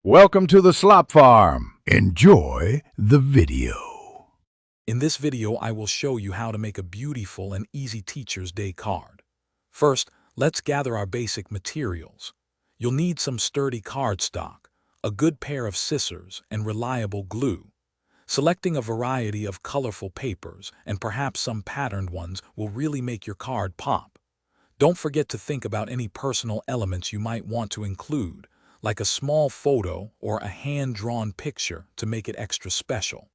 Welcome to the Slop Farm. Enjoy the video. In this video, I will show you how to make a beautiful and easy Teacher's Day card. First, let's gather our basic materials. You'll need some sturdy cardstock, a good pair of scissors, and reliable glue. Selecting a variety of colorful papers, and perhaps some patterned ones, will really make your card pop. Don't forget to think about any personal elements you might want to include, like a small photo or a hand-drawn picture to make it extra special.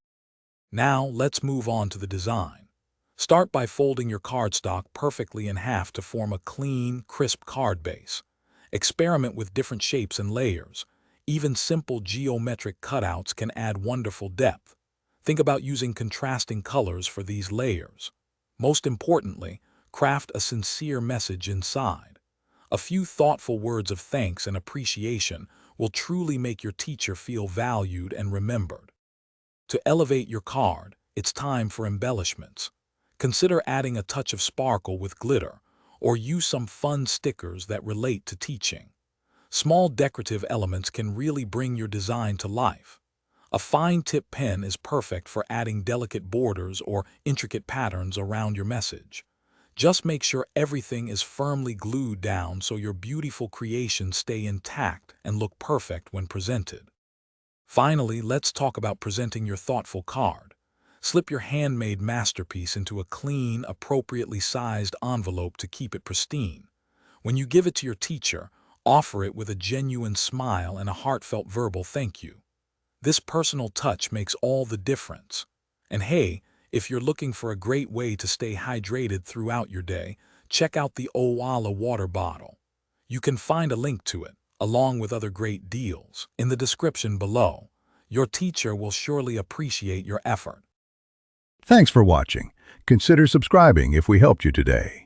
Now, let's move on to the design. Start by folding your cardstock perfectly in half to form a clean, crisp card base. Experiment with different shapes and layers. Even simple geometric cutouts can add wonderful depth. Think about using contrasting colors for these layers. Most importantly, craft a sincere message inside. A few thoughtful words of thanks and appreciation will truly make your teacher feel valued and remembered. To elevate your card, it's time for embellishments. Consider adding a touch of sparkle with glitter, or use some fun stickers that relate to teaching. Small decorative elements can really bring your design to life. A fine-tip pen is perfect for adding delicate borders or intricate patterns around your message. Just make sure everything is firmly glued down so your beautiful creations stay intact and look perfect when presented. Finally, let's talk about presenting your thoughtful card. Slip your handmade masterpiece into a clean, appropriately sized envelope to keep it pristine. When you give it to your teacher, offer it with a genuine smile and a heartfelt verbal thank you. This personal touch makes all the difference. And hey, if you're looking for a great way to stay hydrated throughout your day, check out the Owala water bottle. You can find a link to it, along with other great deals, in the description below. Your teacher will surely appreciate your effort. Thanks for watching. Consider subscribing if we helped you today.